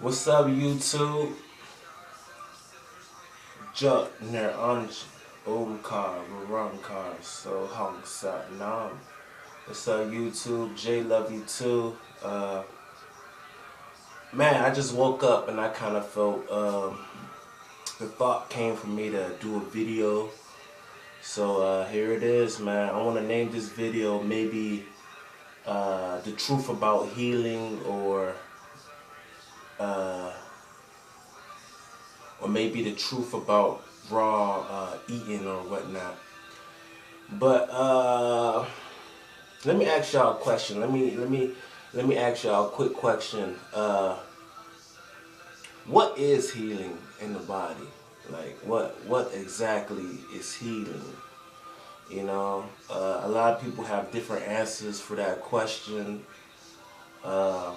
What's up, YouTube? Juk ner anj omkar Raramkar so hong sat nam. What's up, YouTube? Jay love you too. Man, I just woke up and I kind of felt the thought came for me to do a video. So here it is, man. I want to name this video maybe the truth about healing, uh, or maybe the truth about raw eating or whatnot. But let me ask y'all a question. Let me ask y'all a quick question. What is healing in the body? Like what exactly is healing? A lot of people have different answers for that question. Uh,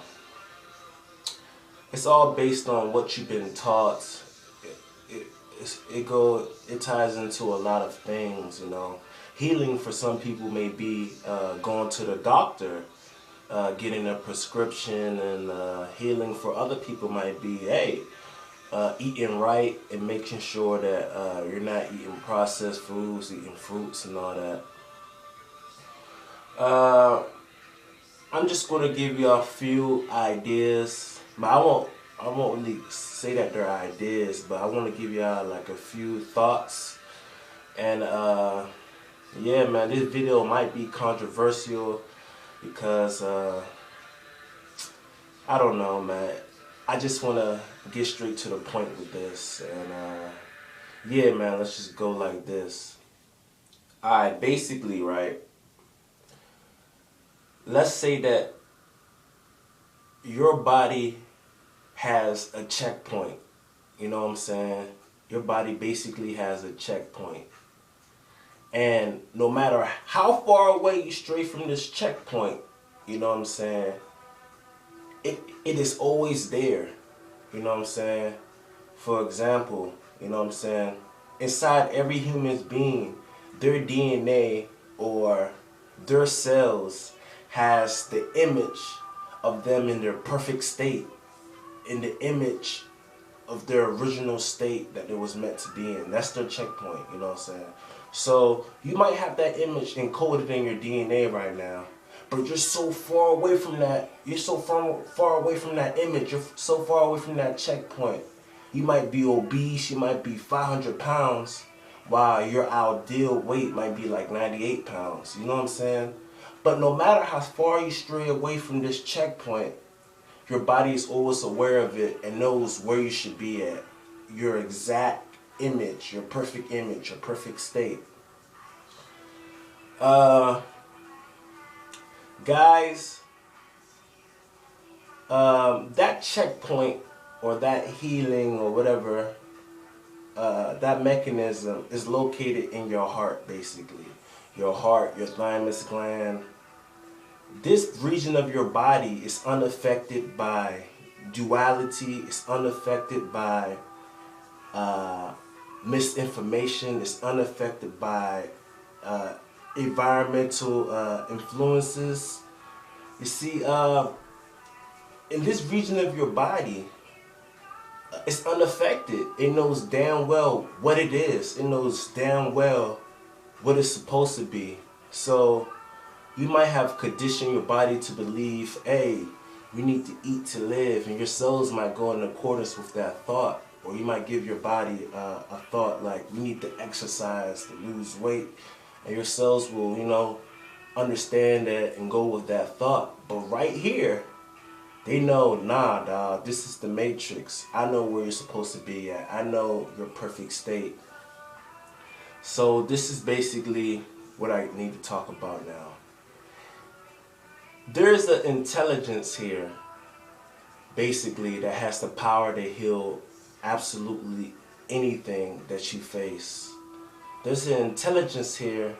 it's all based on what you've been taught. It, it ties into a lot of things. Healing for some people may be going to the doctor, getting a prescription, and healing for other people might be, hey, eating right and making sure that you're not eating processed foods, eating fruits and all that. I'm just going to give you a few ideas, but I won't really say that they're ideas, but I want to give y'all like a few thoughts. And yeah, man, this video might be controversial because I don't know, man. I just want to get straight to the point with this. And yeah, man, let's just go like this. Alright, basically, right, let's say that your body has a checkpoint. You know what I'm saying? Your body basically has a checkpoint. And no matter how far away you stray from this checkpoint, you know what I'm saying, it is always there. You know what I'm saying? For example, you know what I'm saying, inside every human being, their DNA or their cells has the image of them in their perfect state, in the image of their original state that it was meant to be in. That's their checkpoint, you know what I'm saying? So you might have that image encoded in your DNA right now, but you're so far away from that. You're so far away from that image. You're so far away from that checkpoint. You might be obese. You might be 500 pounds, while your ideal weight might be like 98 pounds. You know what I'm saying? But no matter how far you stray away from this checkpoint, your body is always aware of it and knows where you should be at. Your exact image, your perfect state. Guys, that checkpoint or that healing or whatever, that mechanism is located in your heart, basically. Your heart, your thymus gland. This region of your body is unaffected by duality. It's unaffected by misinformation. It's unaffected by environmental influences. You see, in this region of your body, it's unaffected. It knows damn well what it is. It knows damn well what it's supposed to be. So you might have conditioned your body to believe, hey, you need to eat to live, and your cells might go in accordance with that thought. Or you might give your body a thought like, you need to exercise to lose weight, and your cells will, understand that and go with that thought. But right here, they know, nah, dog, this is the matrix. I know where you're supposed to be at. I know your perfect state. So this is basically what I need to talk about now. There's an intelligence here, basically, that has the power to heal absolutely anything that you face. There's an intelligence here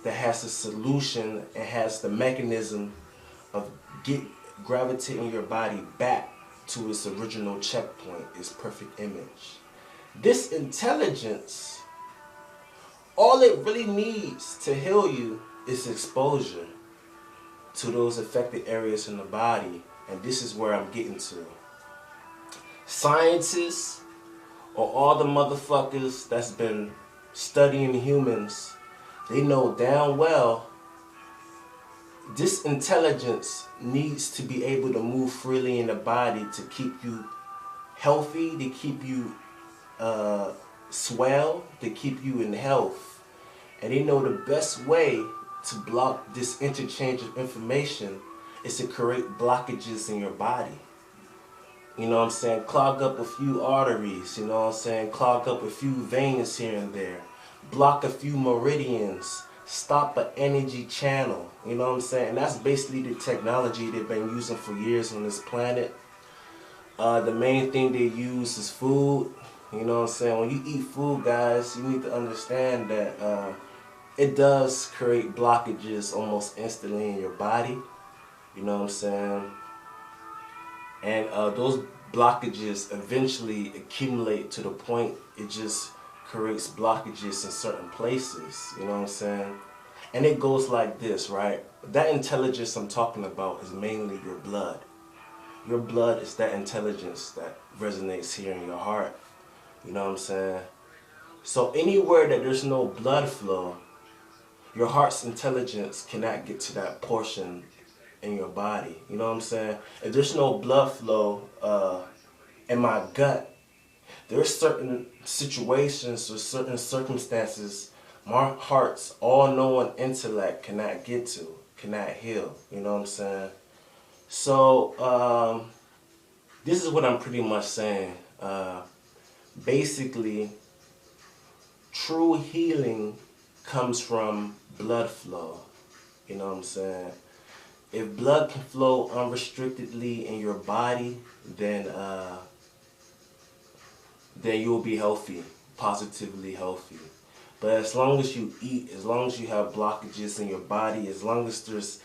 that has a solution and has the mechanism of gravitating your body back to its original checkpoint, its perfect image. This intelligence, all it really needs to heal you is exposure to those affected areas in the body. And this is where I'm getting to. Scientists or all the motherfuckers that's been studying humans, they know damn well this intelligence needs to be able to move freely in the body to keep you healthy, to keep you swell, to keep you in health. And they know the best way to block this interchange of information is to create blockages in your body. You know what I'm saying? Clog up a few arteries, you know what I'm saying? Clog up a few veins here and there. Block a few meridians. Stop an energy channel. You know what I'm saying? And that's basically the technology they've been using for years on this planet. The main thing they use is food. You know what I'm saying? When you eat food, guys, you need to understand that it does create blockages almost instantly in your body. You know what I'm saying? And those blockages eventually accumulate to the point it just creates blockages in certain places. You know what I'm saying? And it goes like this, right? That intelligence I'm talking about is mainly your blood. Your blood is that intelligence that resonates here in your heart. You know what I'm saying? So anywhere that there's no blood flow, your heart's intelligence cannot get to that portion in your body. You know what I'm saying? If there's no blood flow in my gut, there's certain situations or certain circumstances my heart's all-knowing intellect cannot get to, cannot heal. You know what I'm saying? So this is what I'm pretty much saying. Basically, true healing comes from blood flow. You know what I'm saying? If blood can flow unrestrictedly in your body, then you'll be healthy, positively healthy. But as long as you eat, as long as you have blockages in your body, as long as there's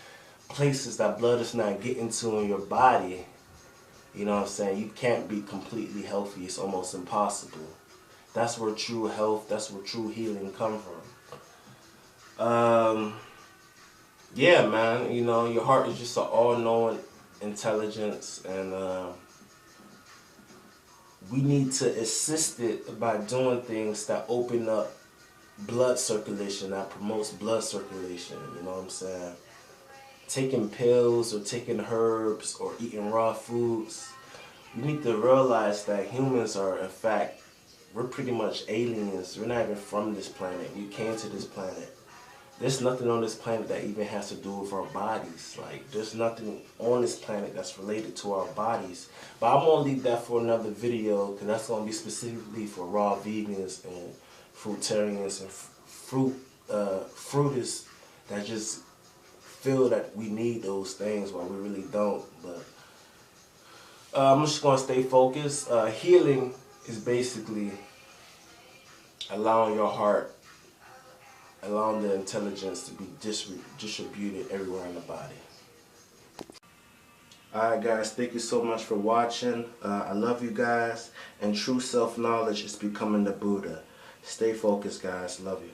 places that blood is not getting to in your body, you know what I'm saying, you can't be completely healthy. It's almost impossible. That's where true health, that's where true healing come from. Yeah, man, you know, your heart is just an all-knowing intelligence, and we need to assist it by doing things that open up blood circulation, that promotes blood circulation. You know what I'm saying? Taking pills or taking herbs or eating raw foods. You need to realize that humans are, in fact, we're pretty much aliens. We're not even from this planet. We came to this planet. There's nothing on this planet that even has to do with our bodies. Like, there's nothing on this planet that's related to our bodies. But I'm going to leave that for another video, because that's going to be specifically for raw vegans and fruitarians and fruitists that just feel that we need those things while we really don't. But I'm just going to stay focused. Healing is basically allowing your heart, allowing the intelligence to be distributed everywhere in the body. Alright guys, thank you so much for watching. I love you guys, and true self-knowledge is becoming the Buddha. Stay focused guys, love you.